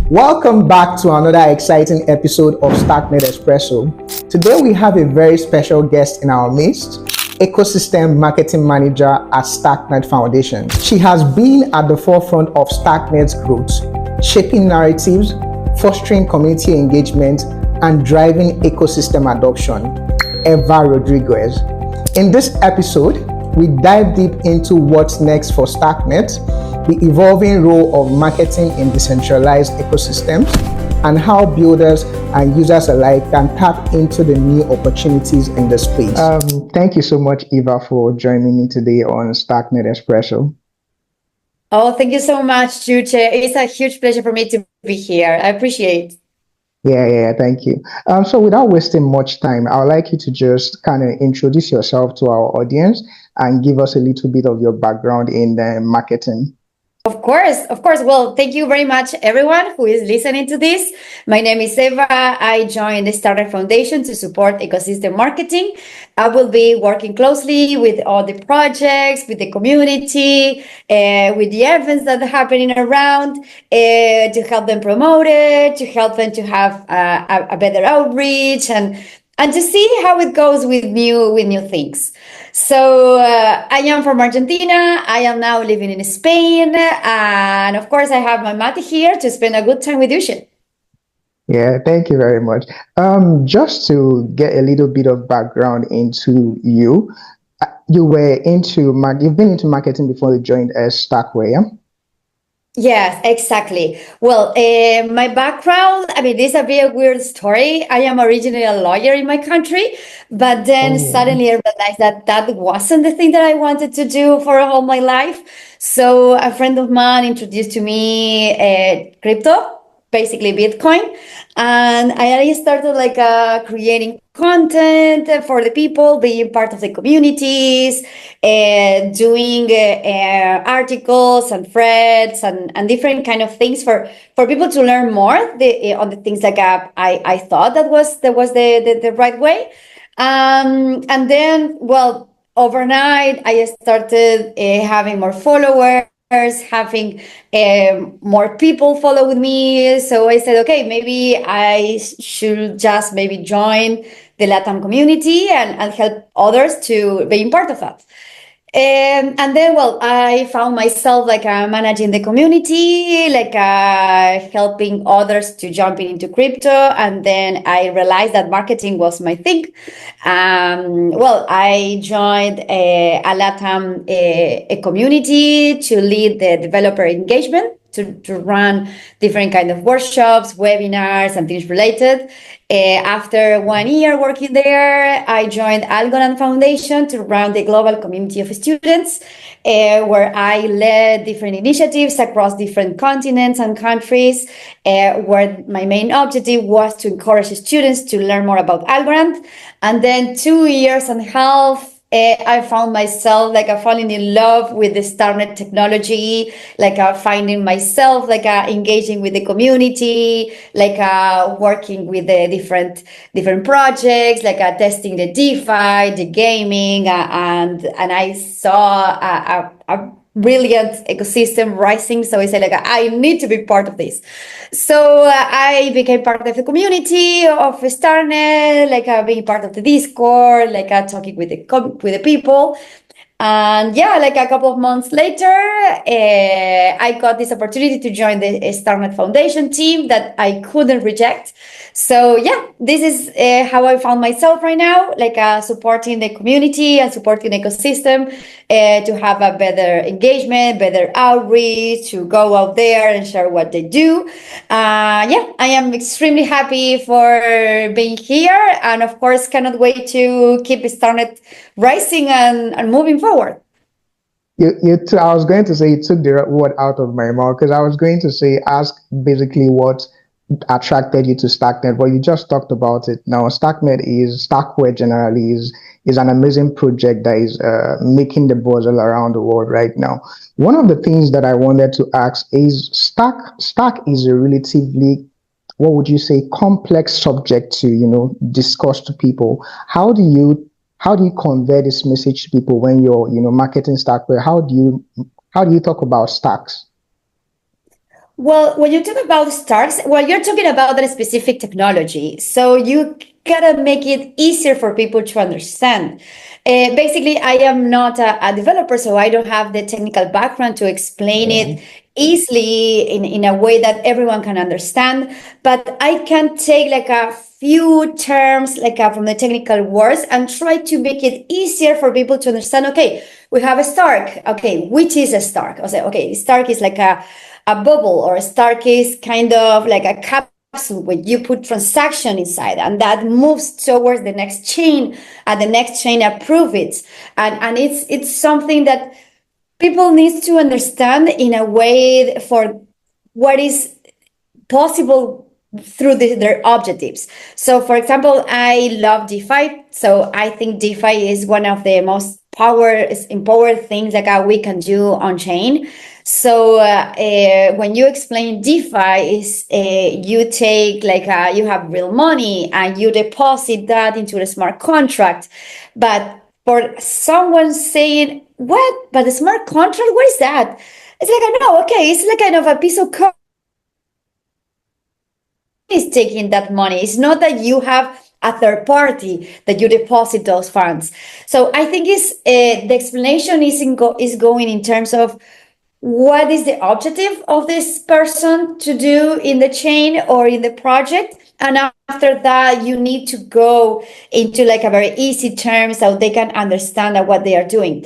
Welcome back to another exciting episode of Starknet Espresso. Today we have a very special guest in our midst, Ecosystem Marketing Manager at Starknet Foundation. She has been at the forefront of Starknet's growth, shaping narratives, fostering community engagement, and driving ecosystem adoption. Eva Rodriguez. In this episode, we dive deep into what's next for Starknet, the evolving role of marketing in decentralized ecosystems, and how builders and users alike can tap into the new opportunities in the space. Thank you so much, Eva, for joining me today on Starknet Espresso. Oh, thank you so much, Juche. It's a huge pleasure for me to be here. I appreciate it. Yeah, thank you. So without wasting much time, I would like you to just kind of introduce yourself to our audience and give us a little bit of your background in marketing. Of course. Well, thank you very much, everyone who is listening to this. My name is Eva. I joined the Starknet Foundation to support ecosystem marketing. I will be working closely with all the projects, with the community, with the events that are happening around, to help them promote it, to help them to have a better outreach and to see how it goes with new things. So I am from Argentina. I am now living in Spain, and of course I have my mate here to spend a good time with you. Yeah, thank you very much. Just to get a little bit of background into you, you've been into marketing before you joined Starkway, yeah? Yes, exactly. Well, my background, this is a very weird story. I am originally a lawyer in my country, but then suddenly I realized that that wasn't the thing that I wanted to do for all my life. So a friend of mine introduced to me crypto, basically Bitcoin, and I started creating content for the people, being part of the communities, doing articles and threads and different kind of things for people to learn more on the things like I thought that was the right way. And then, well, overnight I started having more followers, having more people follow with me. So I said, okay, maybe I should just maybe join the Latam community and help others to being part of that. And then, well, I found myself managing the community, helping others to jump into crypto. And then I realized that marketing was my thing. Well, I joined a LATAM a community to lead the developer engagement, to run different kind of workshops, webinars, and things related. After 1 year working there, I joined Starknet Foundation to run the global community of students, where I led different initiatives across different continents and countries, where my main objective was to encourage students to learn more about Algorand. And then 2.5 years, I found myself falling in love with the Starknet technology, finding myself engaging with the community, working with the different projects, testing the DeFi, the gaming, and I saw a brilliant ecosystem rising. So I said, I need to be part of this. So I became part of the community of Starknet, being part of the Discord, talking with the people. And yeah, a couple of months later, I got this opportunity to join the Starknet Foundation team that I couldn't reject. So yeah, this is how I found myself right now, supporting the community and supporting the ecosystem to have a better engagement, better outreach, to go out there and share what they do. Yeah, I am extremely happy for being here, and of course, cannot wait to keep Starknet rising and moving forward. I was going to say, you took the word out of my mouth, because I was going to say, ask basically what attracted you to Starknet, but you just talked about it. Now, Starkware generally is an amazing project that is making the buzz all around the world right now. One of the things that I wanted to ask is Stark is a relatively, what would you say, complex subject to discuss to people. How do you convey this message to people when you're marketing Starkware? How do you talk about stacks? Well, when you talk about Starks, well, you're talking about that specific technology. So you gotta make it easier for people to understand. Basically, I am not a developer, so I don't have the technical background to explain Yeah. it easily in a way that everyone can understand. But I can take like a few terms like from the technical words and try to make it easier for people to understand. Okay, we have a Stark. Okay, which is a Stark? I say, okay, Stark is like a bubble, or a Stark is kind of like a capsule where you put transaction inside and that moves towards the next chain, and the next chain approve it. And it's something that people need to understand in a way for what is possible through their objectives. So, for example, I love DeFi. So I think DeFi is one of the most empowered things like we can do on chain. So when you explain DeFi, is you take like you have real money and you deposit that into a smart contract. But for someone saying, "What? But a smart contract? What is that?" It's like, I know, okay, it's like kind of a piece of code is taking that money. It's not that you have a third party that you deposit those funds. So I think is the explanation is going in terms of what is the objective of this person to do in the chain or in the project. And after that, you need to go into like a very easy term so they can understand what they are doing.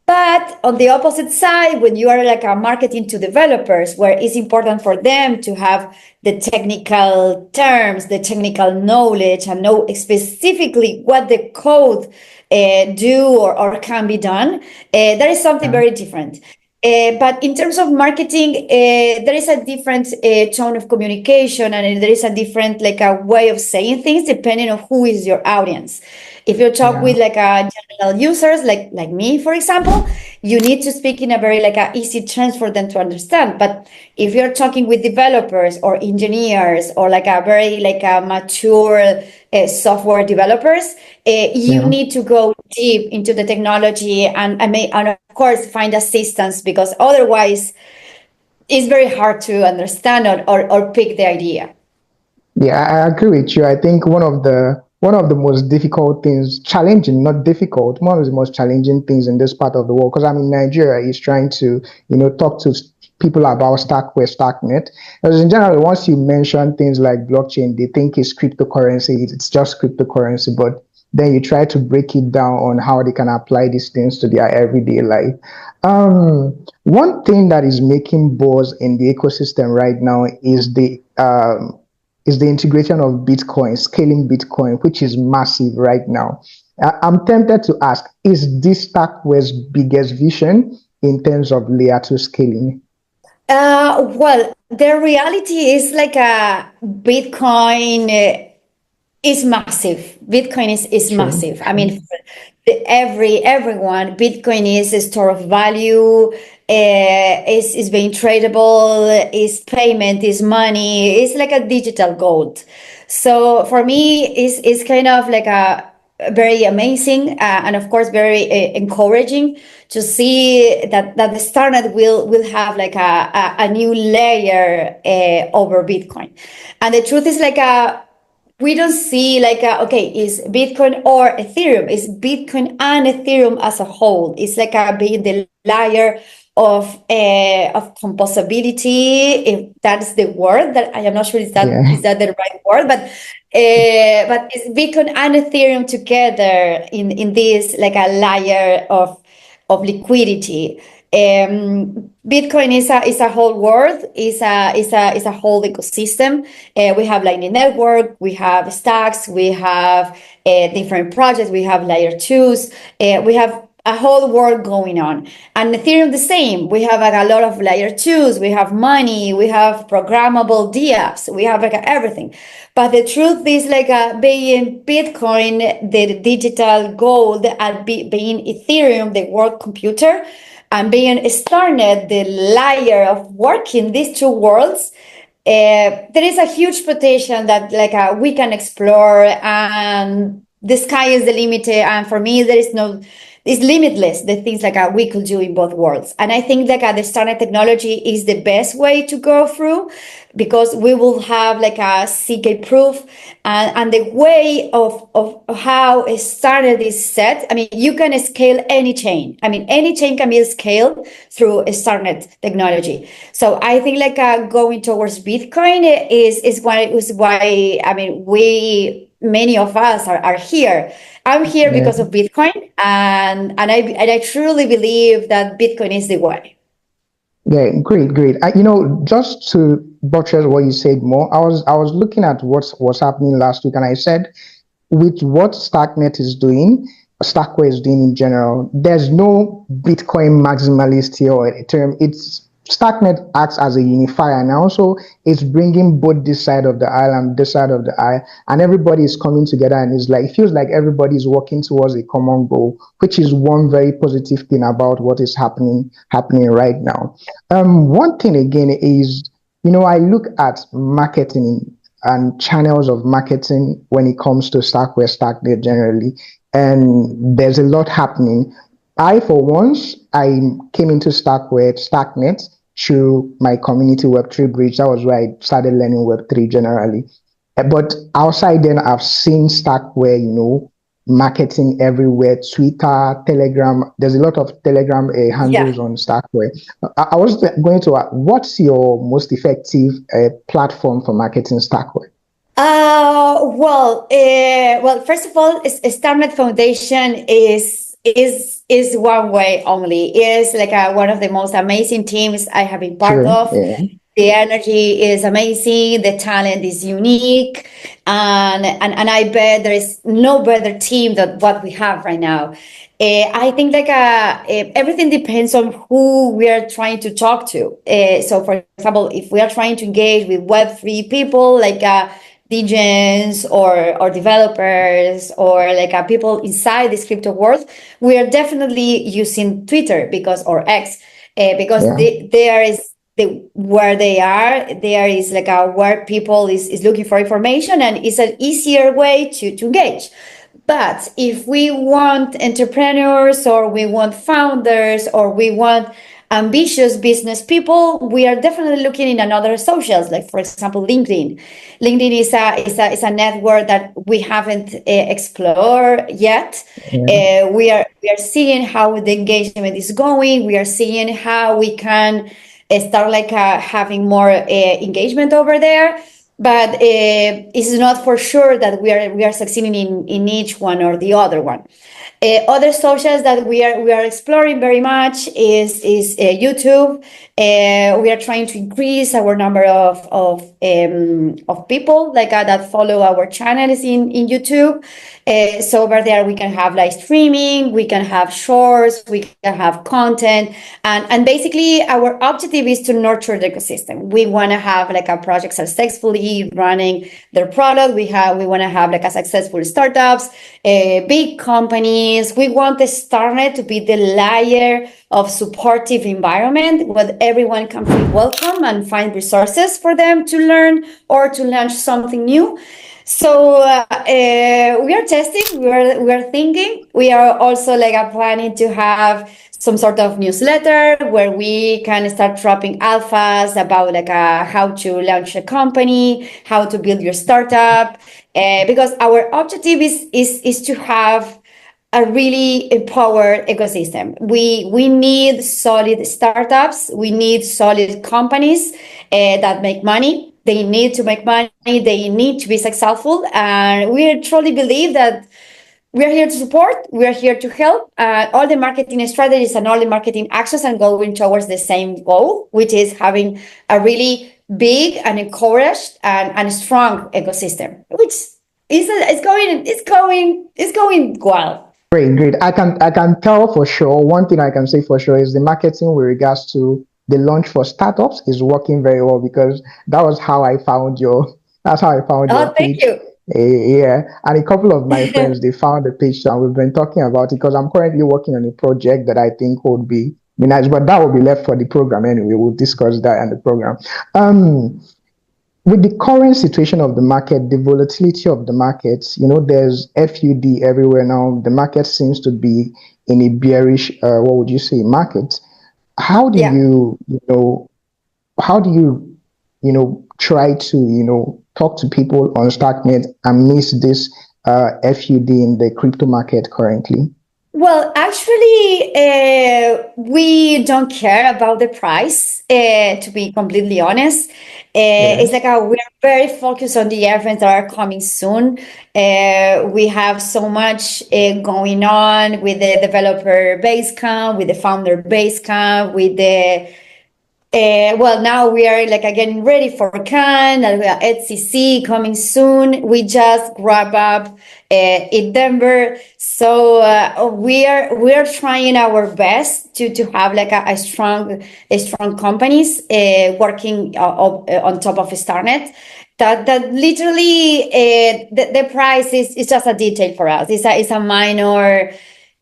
But on the opposite side, when you are like a marketing to developers, where it's important for them to have the technical terms, the technical knowledge, and know specifically what the code do or can be done, that is something Yeah. very different. But in terms of marketing, there is a different tone of communication, and there is a different like a way of saying things depending on who is your audience. If you talk Yeah. with like a general users, like me, for example, you need to speak in a very like a easy terms for them to understand. But if you're talking with developers or engineers or like a very like a mature software developers, you Yeah. need to go deep into the technology and of course find assistance, because otherwise it's very hard to understand or pick the idea. Yeah, I agree with you. I think one of the most difficult things, challenging, not difficult, one of the most challenging things in this part of the world, because I'm in Nigeria, is trying to, talk to people about Starknet. Because in general, once you mention things like blockchain, they think it's cryptocurrency. It's just cryptocurrency, but then you try to break it down on how they can apply these things to their everyday life. One thing that is making buzz in the ecosystem right now is the integration of Bitcoin, scaling Bitcoin, which is massive right now. I'm tempted to ask, is this Starkware's biggest vision in terms of layer 2 scaling? Well, the reality is like a Bitcoin is massive. Bitcoin is True, massive. I true. mean, everyone, Bitcoin is a store of value. Is being tradable. Is payment. Is money. It's like a digital gold. So for me, it's kind of like a very amazing and of course very encouraging to see that the Starnet will have like a new layer over Bitcoin. And the truth is like we don't see like okay, is Bitcoin or Ethereum? Is Bitcoin and Ethereum as a whole? It's like being the layer of composability, if that's the word. That I am not sure Yeah, is that the right word, but it's Bitcoin and Ethereum together in this like a layer of liquidity. Bitcoin is a whole world, is a whole ecosystem. We have Lightning Network, we have stacks, we have different projects, we have layer twos, we have a whole world going on. And Ethereum the same. We have like a lot of layer twos, we have money, we have programmable DApps, we have like everything. But the truth is like being Bitcoin, the digital gold, and being Ethereum, the world computer, and being Starnet, the layer of working these two worlds, there is a huge potential that like we can explore, and the sky is the limit. And for me, there is it's limitless, the things like we could do in both worlds. And I think like the Starknet technology is the best way to go through, because we will have like a CK proof, and the way of how a Starknet is set. I mean, you can scale any chain. I mean, any chain can be scaled through a Starknet technology. So I think like going towards Bitcoin is why I mean, many of us are here. I'm here Yeah. because of Bitcoin, and I truly believe that Bitcoin is the way. Yeah, great. Just to buttress what you said more, I was looking at what's happening last week, and I said, with what Starknet is doing, Starkware is doing in general, there's no Bitcoin maximalist here or Ethereum. It's Starknet acts as a unifier, and also it's bringing both this side of the aisle and this side of the aisle, and everybody is coming together, and it's like, it feels like everybody is working towards a common goal, which is one very positive thing about what is happening right now. One thing again is, I look at marketing and channels of marketing when it comes to Starkware, Starknet generally, and there's a lot happening. I, for once, I came into Starknet through my community Web3 bridge. That was where I started learning Web3 generally. But outside then, I've seen Starkware, marketing everywhere, Twitter, Telegram. There's a lot of Telegram Yeah. handles on Starkware. I was going to ask, what's your most effective platform for marketing Starkware? Well, first of all, Starknet Foundation is one way only. It is like one of the most amazing teams I have been part True. of. Yeah. The energy is amazing. The talent is unique, and I bet there is no better team than what we have right now. I think like everything depends on who we are trying to talk to. So, for example, if we are trying to engage with Web3 people, like DJs or developers or like people inside this crypto world, we are definitely using Twitter or X, because Yeah. there is where they are, there is like where people is looking for information, and it's an easier way to engage. But if we want entrepreneurs, or we want founders, or we want ambitious business people, we are definitely looking in another socials, like for example LinkedIn. LinkedIn is a network that we haven't explored yet. Yeah. We are seeing how the engagement is going. We are seeing how we can start like having more engagement over there. But it's not for sure that we are succeeding in each one or the other one. Other socials that we are exploring very much is YouTube. We are trying to increase our number of people like that follow our channels in YouTube. So over there we can have live streaming, we can have shorts, we can have content, and basically our objective is to nurture the ecosystem. We want to have like a project successfully running their product. We want to have like a successful startups, big companies. We want the Starknet to be the layer of supportive environment where everyone can feel welcome and find resources for them to learn or to launch something new. So we are testing, we are thinking. We are also like planning to have some sort of newsletter where we can start dropping alphas about like how to launch a company, how to build your startup, because our objective is to have a really empowered ecosystem. We need solid startups. We need solid companies that make money. They need to make money. They need to be successful. And we truly believe that we are here to support. We are here to help. All the marketing strategies and all the marketing actions are going towards the same goal, which is having a really big and encouraged and strong ecosystem, which is going well. Great. I can tell for sure. One thing I can say for sure is the marketing with regards to the launch for startups is working very well, because that's how I found your Oh, thank page. you. Yeah, and a couple of my friends, they found the page, and we've been talking about it because I'm currently working on a project that I think would be nice, but that will be left for the program anyway. We'll discuss that in the program. Um, with the current situation of the market, the volatility of the markets, there's FUD everywhere now. The market seems to be in a bearish, what would you say, market. How do Yeah. how do try to, talk to people on Starknet amidst this FUD in the crypto market currently? Well, actually, we don't care about the price, to be completely honest. It's Yes. like we're very focused on the events that are coming soon. We have so much going on with the developer base camp, with the founder base camp, with the well, now we are like getting ready for Cannes and we are HCC coming soon. We just wrap up in Denver, so we are trying our best to have like a strong companies working on top of Starnet. That literally the price is just a detail for us. It's a minor,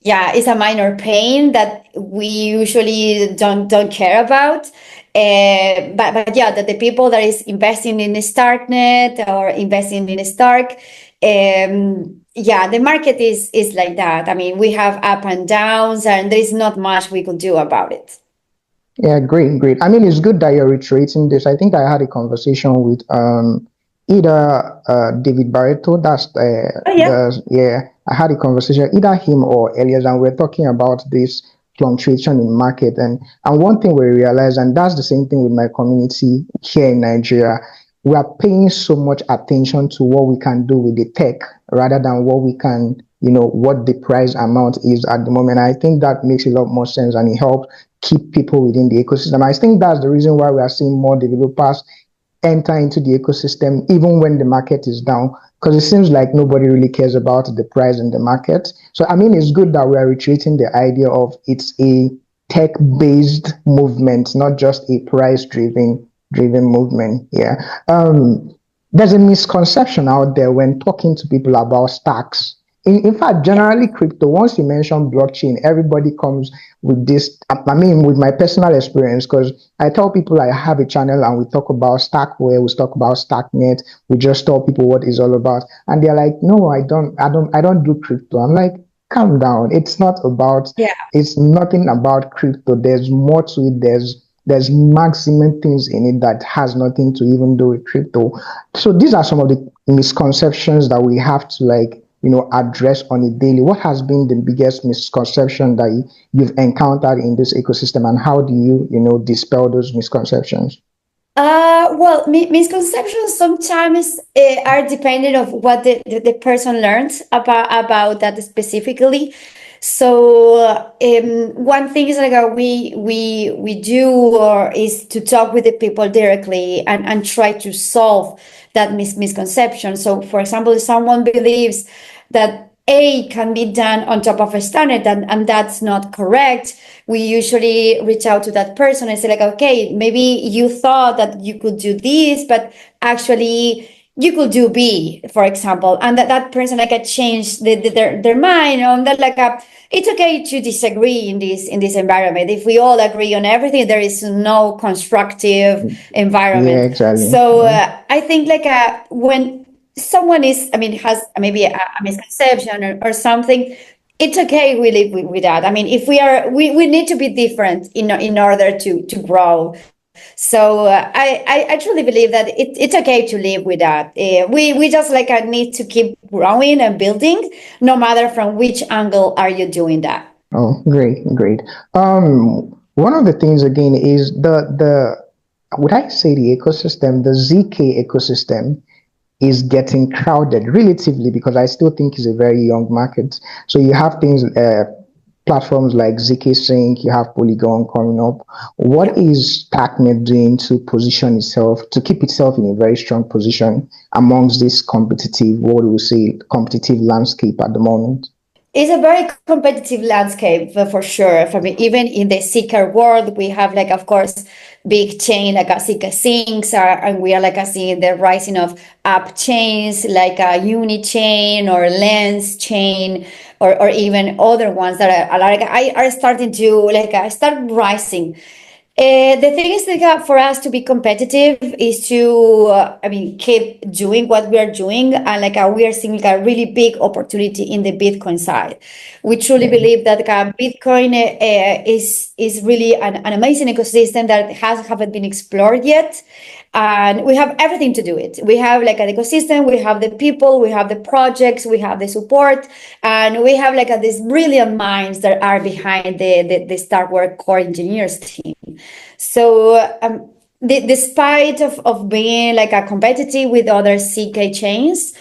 yeah, it's a minor pain that we usually don't care about. But yeah, that the people that is investing in Starknet or investing in Stark, yeah, the market is like that. I mean, we have up and downs, and there is not much we could do about it. Yeah, great, great. I mean, it's good that you're reiterating this. I think I had a conversation with either David Barreto, that's Oh yeah. yeah, I had a conversation either him or Elias, and we're talking about this fluctuation in market. And one thing we realized, and that's the same thing with my community here in Nigeria, we are paying so much attention to what we can do with the tech rather than what we can, what the price amount is at the moment. I think that makes a lot more sense and it helps keep people within the ecosystem. I think that's the reason why we are seeing more developers enter into the ecosystem even when the market is down, because it seems like nobody really cares about the price in the market. So I mean, it's good that we are retreating the idea of it's a tech-based movement, not just a price-driven movement. Yeah. There's a misconception out there when talking to people about stacks. In fact, generally crypto, once you mention blockchain, everybody comes with this. I mean, with my personal experience, because I tell people I have a channel and we talk about Stackware, we talk about Starknet, we just tell people what it's all about. And they're like, no, I don't do crypto. I'm like, calm down. Yeah. It's nothing about crypto. There's more to it. There's maximum things in it that has nothing to even do with crypto. So these are some of the misconceptions that we have to address on a daily. What has been the biggest misconception that you've encountered in this ecosystem, and how do you dispel those misconceptions? Well, misconceptions sometimes are dependent of what the person learns about that specifically. So one thing is like we do or is to talk with the people directly and try to solve that misconception. So, for example, if someone believes that A can be done on top of a standard and that's not correct, we usually reach out to that person and say like, okay, maybe you thought that you could do this, but actually you could do B, for example, and that person like change their mind on that like it's okay to disagree in this environment. If we all agree on everything, there is no constructive Yeah, environment. exactly. So I think like when someone is, I mean, has maybe a misconception or something, it's okay we live with that. I mean, if we need to be different in order to grow. So I truly believe that it's okay to live with that. We just like need to keep growing and building, no matter from which angle are you doing that. Oh, great, great. One of the things again is the would I say the ecosystem, the ZK ecosystem is getting crowded relatively, because I still think it's a very young market. So you have things, platforms like ZK Sync, you have Polygon coming up. What is Starknet doing to position itself, to keep itself in a very strong position amongst this competitive, what do we say, competitive landscape at the moment? It's a very competitive landscape for sure. For me, even in the Seeker world, we have like, of course, big chain like a Seeker Sinks, and we are like seeing the rising of app chains like a Unichain or Lens Chain, or even other ones that are like are starting to like start rising. The thing is that for us to be competitive is to, keep doing what we are doing, and we are seeing a really big opportunity in the Bitcoin side. We truly Yeah. believe that Bitcoin is really an amazing ecosystem that haven't been explored yet, and we have everything to do it. We have an ecosystem, we have the people, we have the projects, we have the support, and we have these brilliant minds that are behind the Starknet core engineers team. So despite of being a competitive with other CK chains,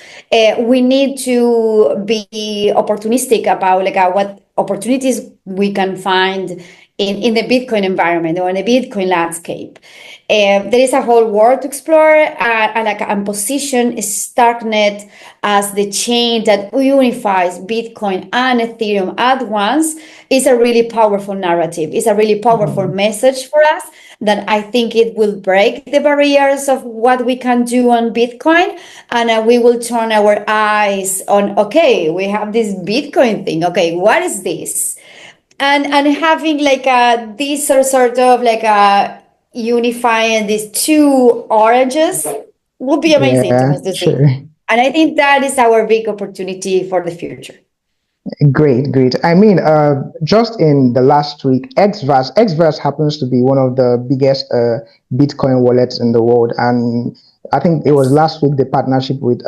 we need to be opportunistic about what opportunities we can find in the Bitcoin environment or in the Bitcoin landscape. There is a whole world to explore, and position Starknet as the chain that unifies Bitcoin and Ethereum at once is a really powerful narrative. It's a really powerful message for us that I think it will break the barriers of what we can do on Bitcoin, and we will turn our eyes on, okay, we have this Bitcoin thing. Okay, what is this? And having this sort of unifying these two oranges would be amazing to Yeah, us to see. sure. And I think that is our big opportunity for the future. Great, great. I mean, just in the last week, Xverse happens to be one of the biggest Bitcoin wallets in the world, and I think it was last week the partnership with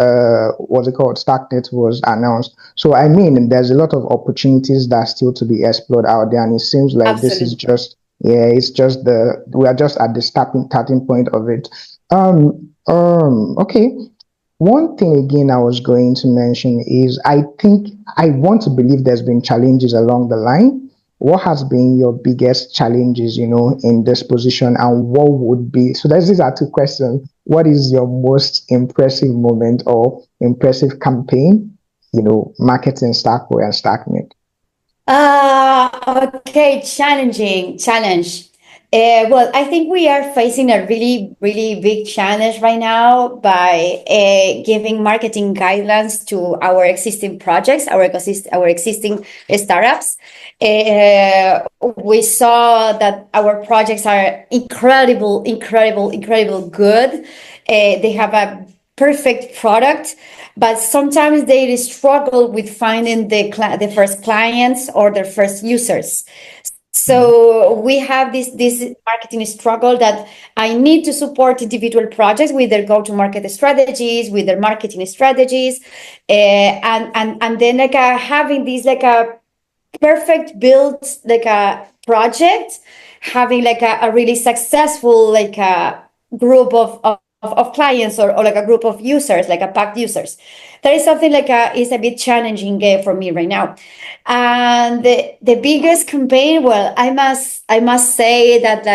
what's it called, Starknet was announced. So I mean, there's a lot of opportunities that are still to be explored out there, and it seems like this is Absolutely. just it's just we are just at the starting point of it. Okay. One thing again I was going to mention is I think I want to believe there's been challenges along the line. What has been your biggest challenges, in this position, and what would be, so these are two questions. What is your most impressive moment or impressive campaign, marketing Starknet and Starknet? Okay, challenge. Well, I think we are facing a really, really big challenge right now by giving marketing guidelines to our existing projects, our existing startups. We saw that our projects are incredible good. They have a perfect product, but sometimes they struggle with finding the first clients or their first users. So we have this marketing struggle that I need to support individual projects with their go-to-market strategies, with their marketing strategies, and then having this a perfect build a project, having a really successful a group of clients, or a group of users, a packed users. That is something is a bit challenging for me right now. And the biggest campaign, well, I must say that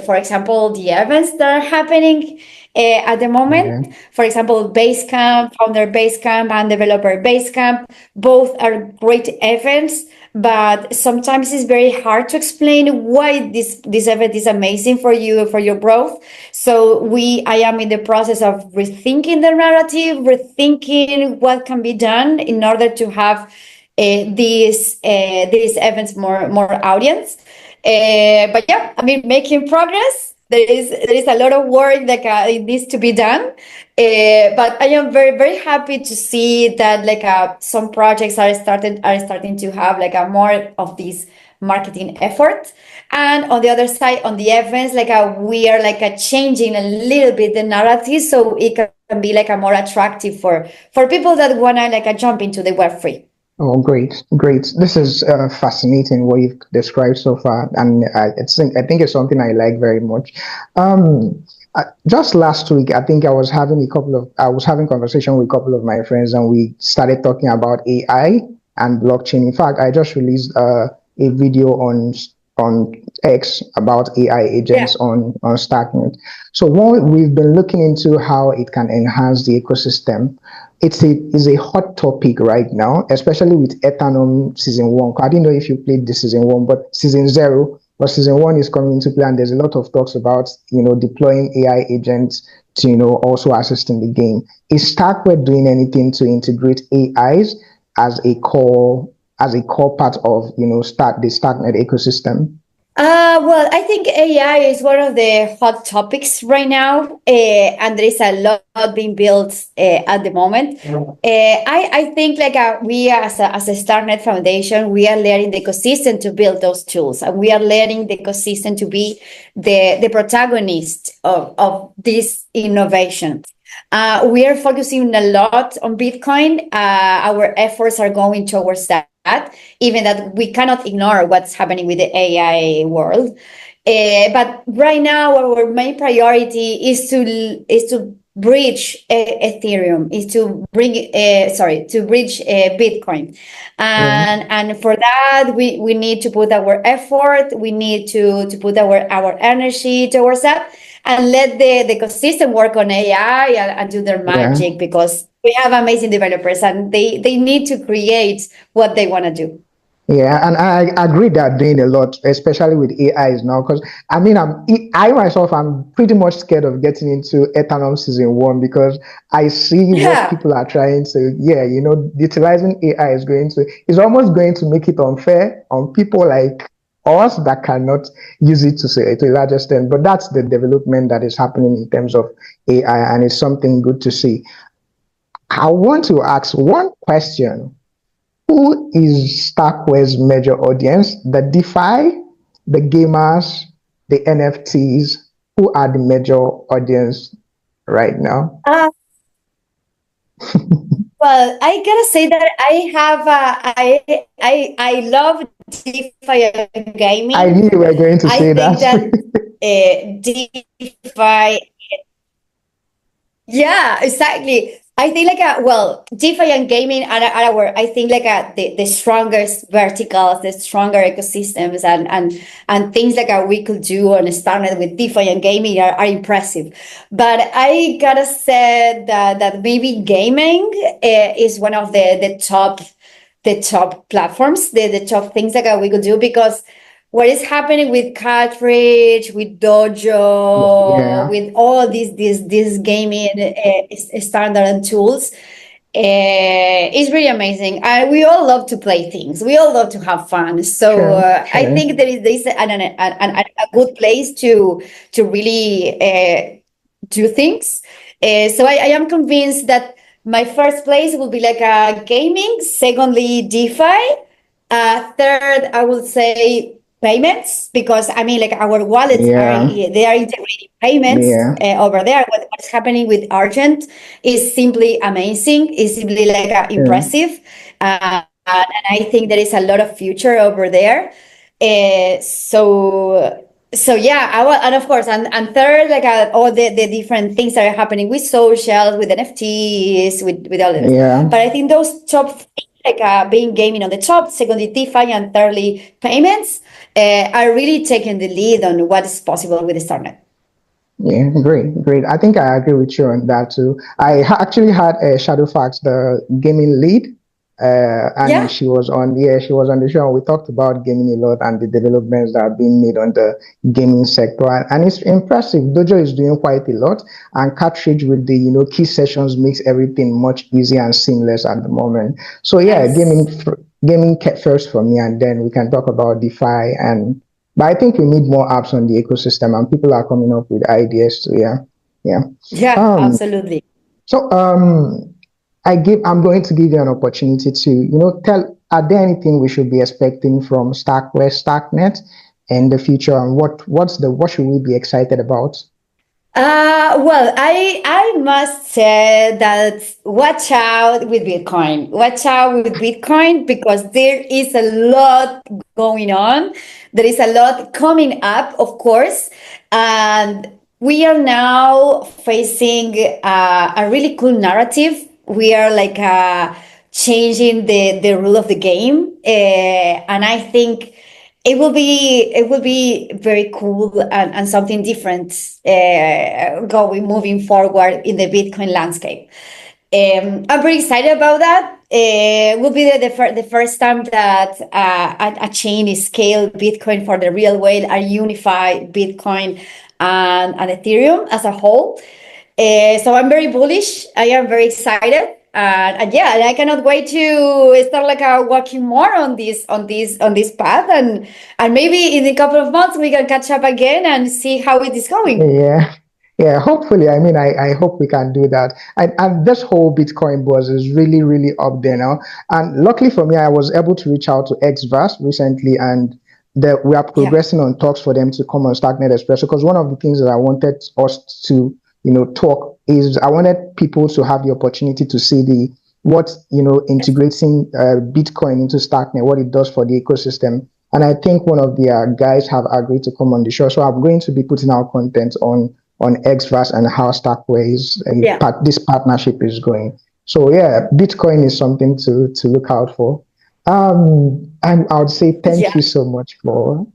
for example, the events that are happening at the Yeah. moment, for example, Basecamp, Founder Basecamp and Developer Basecamp, both are great events, but sometimes it's very hard to explain why this event is amazing for you, for your growth. So I am in the process of rethinking the narrative, rethinking what can be done in order to have these events more audience. But yeah, I mean, making progress. There is a lot of work that it needs to be done. But I am very happy to see that some projects are starting to have more of this marketing effort. And on the other side, on the events, we are changing a little bit the narrative, so it can be a more attractive for people that wanna jump into the Web3. Oh, great, great. This is fascinating what you've described so far, and I think it's something I like very much. Just last week, I think I was having conversation with a couple of my friends, and we started talking about AI and blockchain. In fact, I just released a video on X about AI Yeah. agents on Starknet. So one, we've been looking into how it can enhance the ecosystem. It's a hot topic right now, especially with Ethanol season one. I didn't know if you played the season one, but season zero or season one is coming into play, and there's a lot of talks about deploying AI agents to also assist in the game. Is Starkware doing anything to integrate AIs as a core part of the Starknet ecosystem? Well, I think AI is one of the hot topics right now, and there is a lot being built at the moment. I think like we as a Starknet Foundation, we are letting the ecosystem to build those tools, and we are letting the ecosystem to be the protagonist of this innovation. We are focusing a lot on Bitcoin. Our efforts are going towards that, even that we cannot ignore what's happening with the AI world. But right now, our main priority is to bridge Ethereum, is to bridge Bitcoin, and for that we need to put our effort, we need to put our energy towards that, and let the ecosystem work on AI and do their Yeah. magic, because we have amazing developers and they need to create what they want to do. Yeah, and I agree that doing a lot, especially with AIs now, because I myself, I'm pretty much scared of getting into Eternal Season 1 because I see what Yeah. people are trying to, utilizing AI is almost going to make it unfair on people like us that cannot use it to a large extent. But that's the development that is happening in terms of AI, and it's something good to see. I want to ask one question. Who is Starkware's major audience? The DeFi, the gamers, the NFTs. Who are the major audience right now? Well, I gotta say that I have I love DeFi and I gaming. knew you were going to I say think that. that DeFi. Yeah, exactly. I think like DeFi and gaming are our, I think like the strongest verticals, the stronger ecosystems, and things like we could do on Starnet with DeFi and gaming are impressive. But I gotta say that maybe gaming is one of the top platforms, the top things that we could do, because what is happening with cartridge, with dojo, Yeah, with all these gaming standard and tools, is really amazing. We all love to play things, we all love to have fun, so true, I true. think there is a good place to really do things. So I am convinced that my first place will be like a gaming, secondly DeFi, third I would say payments, because I mean like our wallets are, Yeah, they are integrating payments yeah, over there. What's happening with Argent is simply amazing, is simply like true. impressive, and I think there is a lot of future over there. So yeah, and of course, and third, like all the different things that are happening with socials, with NFTs, with all of this. Yeah. But I think those top things, like being gaming on the top, secondly DeFi, and thirdly payments, are really taking the lead on what is possible with the Starnet. Yeah, great, great. I think I agree with you on that too. Actually had Shadowfax, the gaming lead, and Yeah. she was on the show. And we talked about gaming a lot and the developments that are being made on the gaming sector, and it's impressive. Dojo is doing quite a lot, and Cartridge with the key sessions makes everything much easier and seamless at the moment. So yeah, Nice. gaming first for me, and then we can talk about DeFi and but I think we need more apps on the ecosystem, and people are coming up with ideas too. Yeah, yeah. Yeah, Um. absolutely. So I'm going to give you an opportunity to tell. Are there anything we should be expecting from Starknet in the future, and what should we be excited about? Well, I must say that watch out with Bitcoin. Watch out with Bitcoin, because there is a lot going on. There is a lot coming up, of course, and we are now facing a really cool narrative. We are like changing the rule of the game, and I think it will be very cool, and something different going moving forward in the Bitcoin landscape. I'm pretty excited about that. Will be the first time that a chain is scaled Bitcoin for the real way, a unified Bitcoin and Ethereum as a whole. So I'm very bullish. I am very excited. And yeah, and I cannot wait to start like working more on this path, and maybe in a couple of months we can catch up again and see how it is going. Yeah. Yeah, hopefully. I mean, I hope we can do that. And this whole Bitcoin buzz is really, really up there now. And luckily for me, I was able to reach out to XVAS recently, and we are Yeah. progressing on talks for them to come on Starknet Espresso. Because one of the things that I wanted us to, talk is I wanted people to have the opportunity to see what integrating Bitcoin into Starknet, what it does for the ecosystem. And I think one of the guys have agreed to come on the show. So I'm going to be putting out content on XVAS and how Starkways this partnership is going. So yeah, Bitcoin is something to look out for. And I would say thank you so much for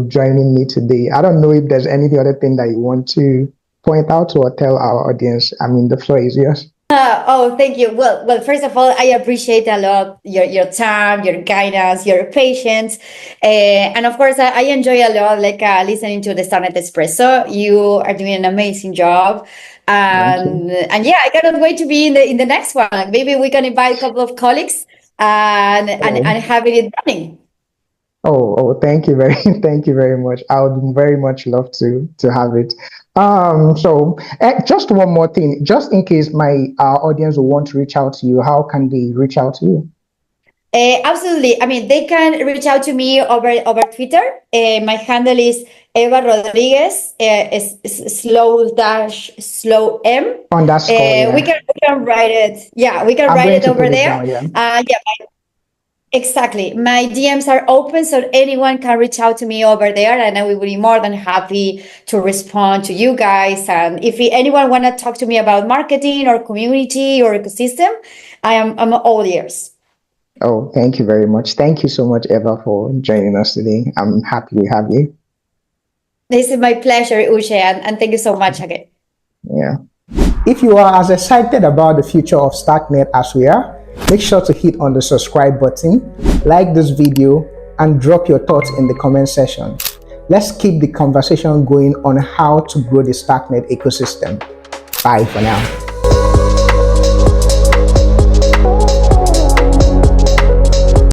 joining me today. I don't know if there's any other thing that you want to point out or tell our audience. I mean, the floor is yours. Oh, thank you. Well, first of all, I appreciate a lot your time, your guidance, your patience, and of course, I enjoy a lot listening to the Starknet Espresso. You are doing an amazing job, and yeah, I cannot wait to be in the next one. Maybe we can invite a couple of colleagues and have it running. Thank you thank you very much. I would very much love to have it. So just one more thing, just in case our audience will want to reach out to you, how can they reach out to you? Absolutely. I mean, they can reach out to me over Twitter. My handle is Eva Rodriguez. Is slow M. Underscore. We can write it. Yeah, we can write it over there. Exactly. My DMs are open, so anyone can reach out to me over there, and I will be more than happy to respond to you guys. And if anyone want to talk to me about marketing or community or ecosystem, I'm all ears. Oh, thank you very much. Thank you so much, Eva, for joining us today. I'm happy to have you. This is my pleasure, Ushe, and thank you so much again. Yeah. If you are as excited about the future of Starknet as we are, make sure to hit on the subscribe button, like this video, and drop your thoughts in the comment section. Let's keep the conversation going on how to grow the Starknet ecosystem. Bye for now.